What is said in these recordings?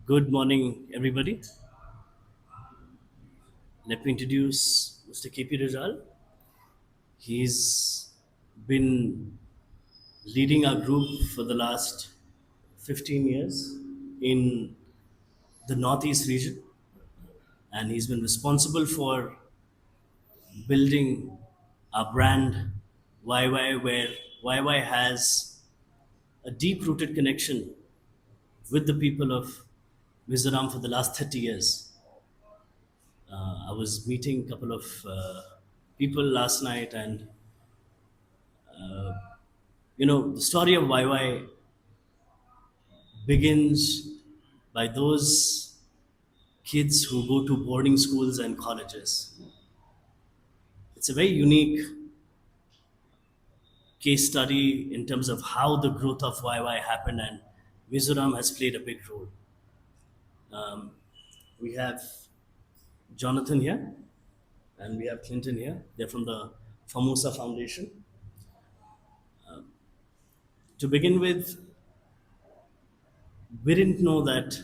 Good morning, everybody. Let me introduce Mr. KP Rizal. He's been leading our group for the last 15 years in the Northeast region, and he's been responsible for building our brand Wai Wai, where Wai Wai has a deep rooted connection with the people of Mizoram for the last 30 years. I was meeting a couple of people last night, and the story of Wai Wai begins by those kids who go to boarding schools and colleges. It's a very unique case study in terms of how the growth of Wai Wai happened, and Mizoram has played a big role. We have Jonathan here, and we have Clinton here. They're from the Formosa Foundation. To begin with, we didn't know that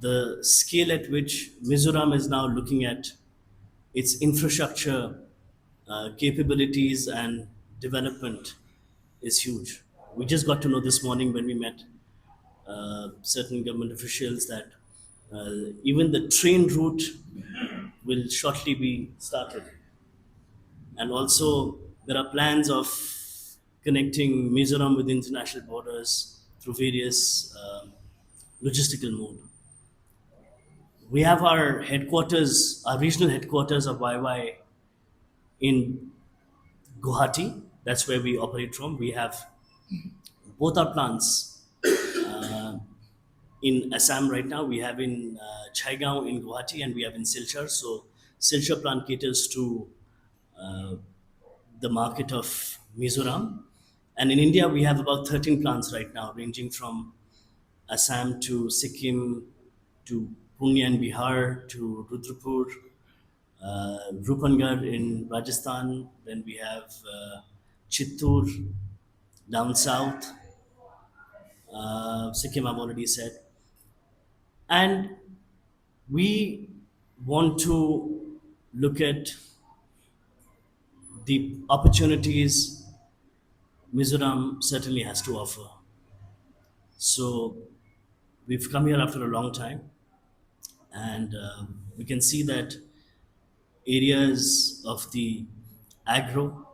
the scale at which Mizoram is now looking at its infrastructure capabilities and development is huge. We just got to know this morning when we met certain government officials that even the train route will shortly be started. And also, there are plans of connecting Mizoram with international borders through various logistical mode. We have our headquarters, our regional headquarters of Wai Wai in Guwahati. That's where we operate from. We have both our plants in Assam right now. We have in Chaigaon in Guwahati, and we have in Silchar. So Silchar plant caters to the market of Mizoram. And in India, we have about 13 plants right now, ranging from Assam to Sikkim to Pune and Bihar to Rudrapur, Rupangarh in Rajasthan. Then we have Chittoor down south, Sikkim, I've already said. And we want to look at the opportunities Mizoram certainly has to offer. So we've come here after a long time, and we can see that areas of the agro,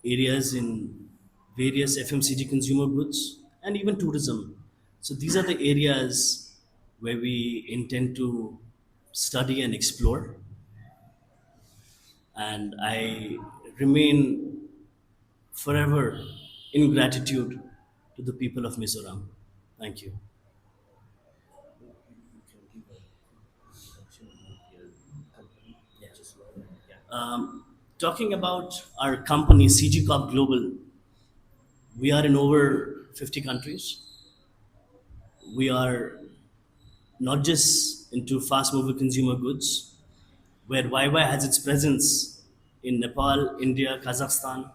areas in various FMCG consumer goods, and even tourism. So these are the areas where we intend to study and explore. And I remain forever in gratitude to the people of Mizoram. Thank you. Talking about our company, CGOP Global, we are in over 50 countries. We are not just into fast moving consumer goods, where Wai Wai has its presence in Nepal, India, Kazakhstan,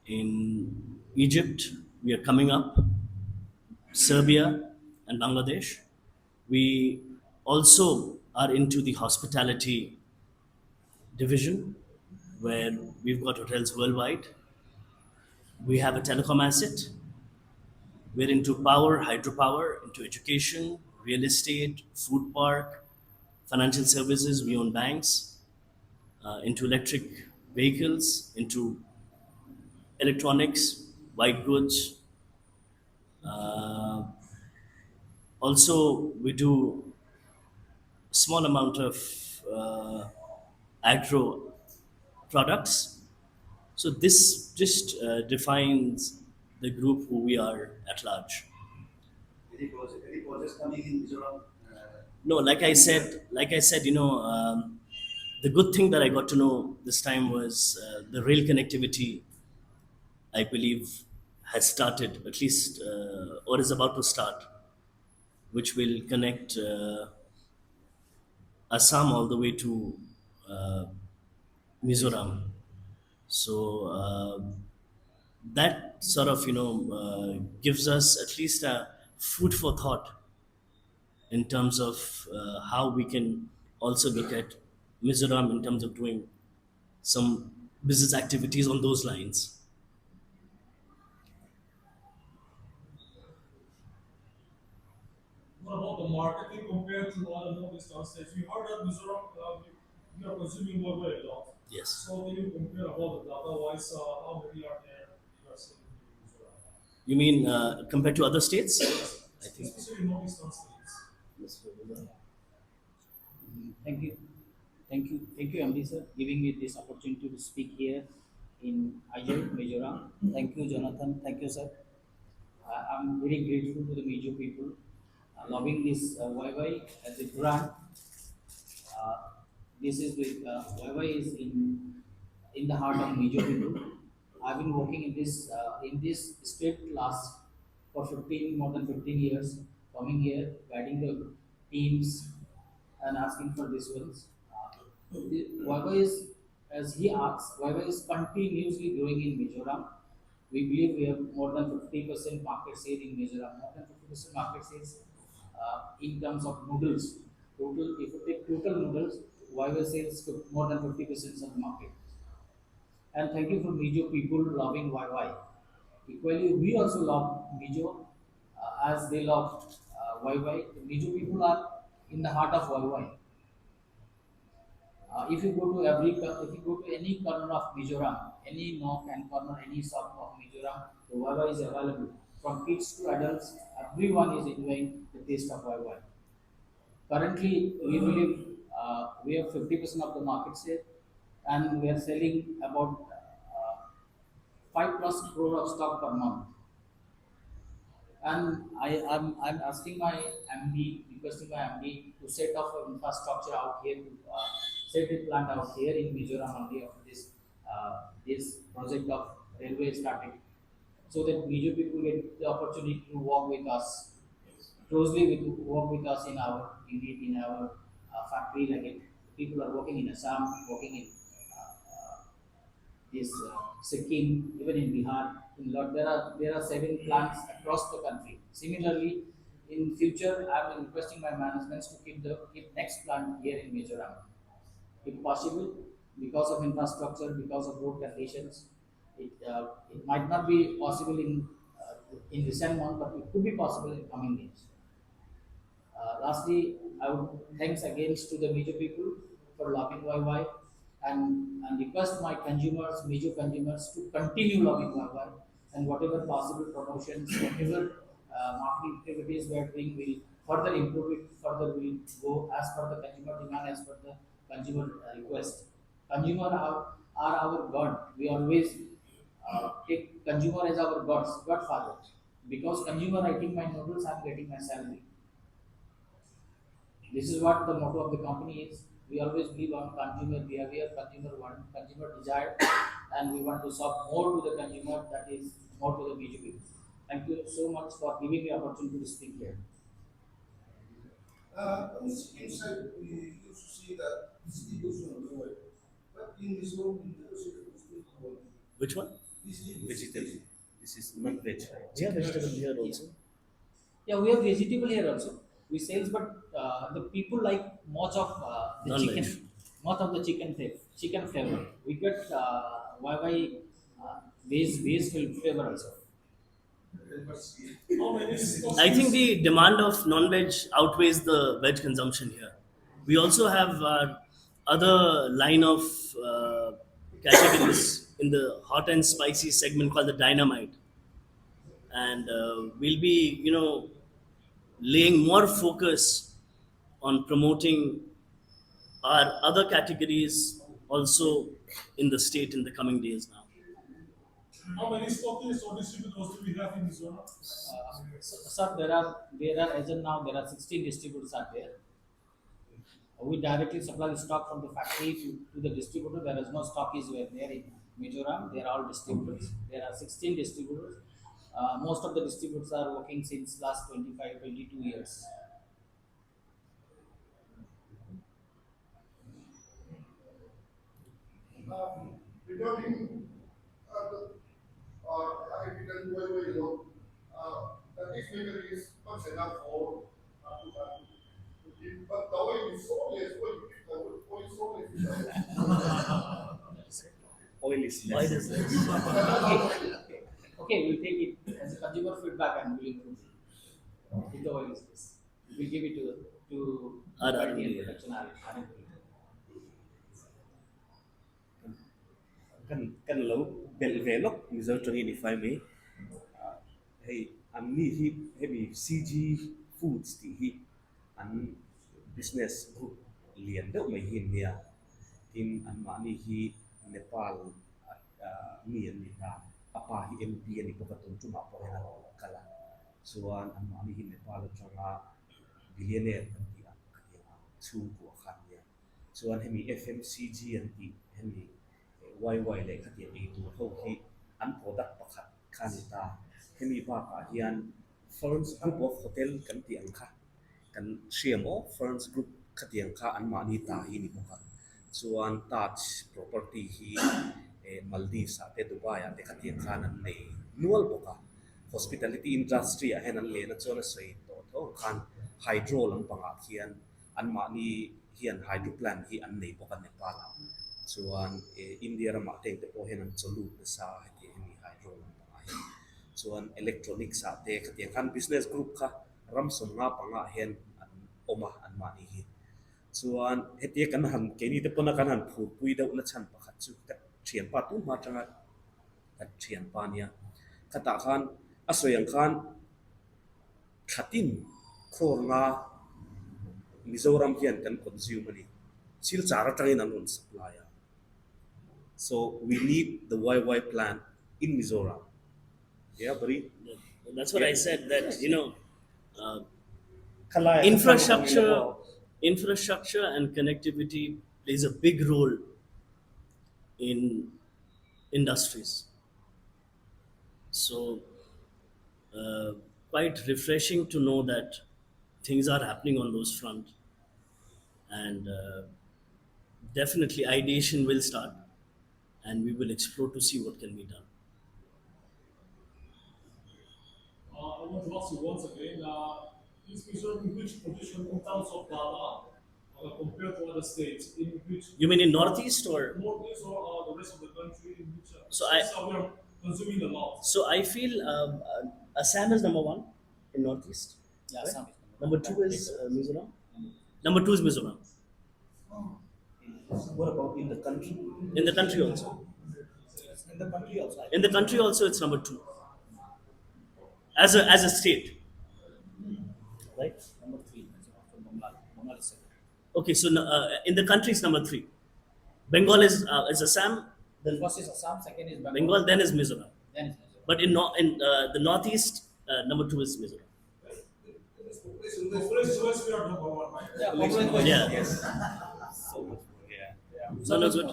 in Egypt. We are coming up, Serbia, and Bangladesh. We also are into the hospitality division, where we've got hotels worldwide. We have a telecom asset. We're into power, hydropower, into education, real estate, food park, financial services. We own banks, into electric vehicles, into electronics, white goods. Also, we do a small amount of agro products. So this just defines the group who we are at large. Any projects coming in Mizoram? No, like I said, the good thing that I got to know this time was the rail connectivity. I believe has started, at least, or is about to start, which will connect Assam all the way to uh, Mizoram. So that sort of gives us at least a food for thought in terms of how we can also look at Mizoram in terms of doing some business activities on those lines. What about the marketing compared to other northeastern states? We heard that Mizoram, we are consuming Wai Wai a lot. Yes. So can you compare about the data wise, how many are there you are selling in Mizoram? You mean compared to other states? Yes, I think. especially northeastern states. Yes, Thank you. Thank you, MD sir, giving me this opportunity to speak here in Ajay, Mizoram. Thank you, Jonathan. Thank you, sir. I'm very grateful to the Mizo people loving this Wai Wai as a brand. Uh, this is with Wai Wai is in the heart of Mizo people. I've been working in this state last for 15 more than 15 years, coming here, guiding the teams and asking for this ones. Wai Wai is, as he asks, Wai Wai is continuously growing in Mizoram. We believe we have more than 50% market share in Mizoram, more than 50% market share in terms of noodles. Total, if you take total noodles, Wai Wai sales more than 50% of the market. And thank you for Mizo people loving Wai Wai. Equally, we also love Mizo as they love Wai Wai. The Mizo people are in the heart of Wai Wai. If you go to if you go to any corner of Mizoram, any nook and corner, any shop of Mizoram, the Wai Wai is available. From kids to adults, everyone is enjoying the taste of Wai Wai. Currently, we believe we have 50% of the market share, and we are selling about 5 plus crore of stock per month. And I'm asking my MD, requesting my MD to set up an infrastructure out here, to set a plant out here in Mizoram only after this project of railway started, so that Mizo people get the opportunity to work with us closely, with work with us in our unit, in our factory. Like it, people are working in Assam, working in this Sikkim, even in Bihar. In lot, there are 7 plants across the country. Similarly, in future, I am requesting my management to keep next plant here in Mizoram, if possible, because of infrastructure, because of road conditions. It might not be possible in recent month, but it could be possible in coming days. Lastly, I would thanks again to the Mizo people for loving Wai Wai, and request my consumers, Mizo consumers, to continue loving Wai Wai, and whatever possible promotions, whatever marketing activities we are doing will further improve it, further will go as per the consumer demand, as per the consumer request. Consumer are our God. We always take consumer as our godfather. Because consumer eating my noodles, I'm getting my salary. This is what the motto of the company is. We always believe on consumer behavior, consumer want, consumer desire, and we want to serve more to the consumer, that is more to the BGP. Thank you so much for giving me opportunity to speak here. On the second side, we used to see that vegetables are lower. But in this one, we never see the vegetables lower. Which one? Vegetable. This is not veg. Yeah, vegetable here also. Yeah, we have vegetable here also. We sales, but the people like much of the Non-veg. chicken, much of the chicken flavor. We get veg flavor also. How many I think stores? the demand of non-veg outweighs the veg consumption here. We also have other line of categories in the hot and spicy segment called the dynamite, and we'll be laying more focus on promoting our other categories also in the state in the coming days now. How many stockists or distributors do we have in Mizoram? Sir, there are as of now there are 16 distributors are there. We directly supply the stock from the factory to the distributor. There is no stockist were there in Mizoram. They are all distributors. There are 16 distributors. Most of the distributors are working since last 25, 22 years. Regarding the if you can go away, figure is much enough for to give. But the oil is so less, oil is so less. Oil is Why less. does this? Okay, we'll take it as a consumer feedback and we'll improve it. If the oil is this, we'll give it to quality and R&D. production R&D. Kan lo bel velok mizo changi ni fai me hey an ni hi heavy CG foods ti hi an business group lian deuh mai hin nia tin an ma ni hi Nepal mi an ni ta apa hi MP ani pakatun cuma po hena kala chuan an ma ni hi Nepal chunga billionaire kan ti an kaya chu ko khan nia chuan hemi FMCG an ti hemi Wai Wai le khatia ei tu ho hi an product pakhat khanita hemi ba ka hian Ferns Group of Hotel kan ti ang kha kan CMO Ferns Group khatiang kha an ma ni ta hi ni boka chuan Taj property hi Maldives ate Dubai ate khatiang kha nan nei nual boka hospitality industry a hen an le na chona sei to tho khan hydro lam panga khian an ma ni hian hydro plant hi an nei boka Nepal chuan India rama teng te po hen an cholu na sa heti hemi hydro lam panga hi chuan electronics ate khatiang khan business group kha ram som nga panga hen an oma an ma ni hi chuan heti kan han ke ni te pona kan han phu pui deuh na chan pakhat chu ka thian pa tu ma tanga kan thian pa nia khata khan asoyang khan khatin khor nga Mizoram hian kan consume ani sil chara tangin an on supply so we need the YY plant in Mizoram yeah buddy That's what I said. That uh, Kalaya infrastructure and connectivity plays a big role in industries. So quite refreshing to know that things are happening on those front, and definitely ideation will start, and we will explore to see what can be done. I want to ask you once again, is Mizoram in which position in terms of data compared to other states? In which You mean in Northeast or? Northeast or the rest of the country? In which So states are we are consuming a lot? So I feel Assam is number one in Northeast. Yeah, Right. some Number two is Mizoram. Number two is Mizoram. what about in the country In the country also. in the country also. In the country also, it's number two. As a state, right? Number 3 from Bengal. Bengal is second. Okay, so in the country it's number three. Bengal is Assam, then First is Assam, second is Bengal, Bengal, then is Mizoram. then is Mizoram. But in the Northeast, number two is Mizoram. Population wise, we are number one, right? Yeah, population wise, Yeah. yes so much more, yeah So no good.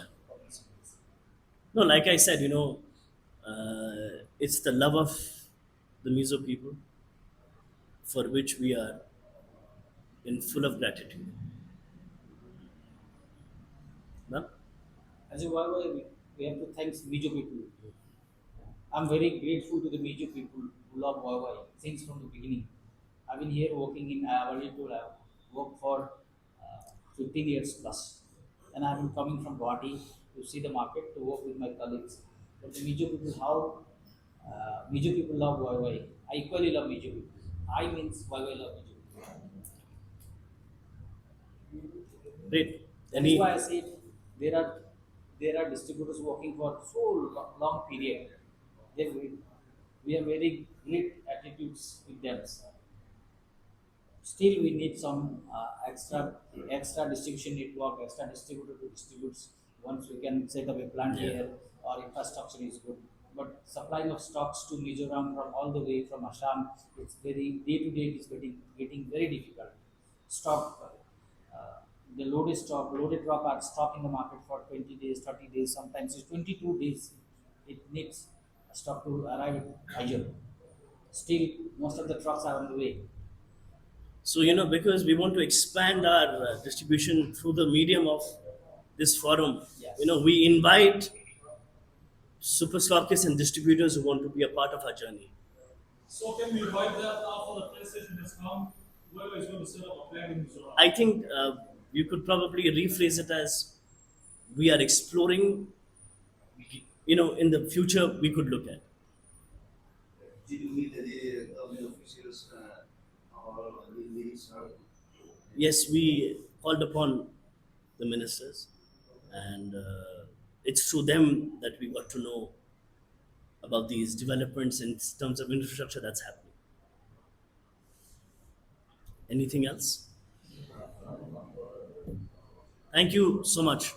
No, like I said, it's the love of the Mizo people for which we are in full of gratitude. No? As a Wai Wai, we have to thank Mizo people. I'm very grateful to the Mizo people who love Wai Wai since from the beginning. I've been here working in, I've already told I've worked for 15 years plus. And I've been coming from Guwahati to see the market, to work with my colleagues. But the Mizo people, how Mizo people love Wai Wai. I equally love Mizo people. I means Wai Wai love Mizo people. Great. That is why I said there are distributors working for so long period. We have very great attitudes with them. Still, we need some extra distribution network, extra distributor to distribute. Once we can set up a plant here, our infrastructure is good. But supplying of stocks to Mizoram from all the way from Assam, it's very day to day. It's getting very difficult. Stock, the loaded rock are stock in the market for 20 days, 30 days, sometimes it's 22 days. It needs a stock to arrive at Aijer. Still, most of the trucks are on the way. So, because we want to expand our distribution through the medium of this forum, Yes. we invite super stockists and distributors who want to be a part of our journey. So can we write that after the PlayStation has come? Whoever is going to set up a plan in Mizoram. I think you could probably rephrase it as we are exploring, in the future we could look at. Did you meet the government officials or the leaders? Yes, we called upon the ministers, and it's through them that we got to know about these developments in terms of infrastructure that's happening. Anything else? Thank you so much.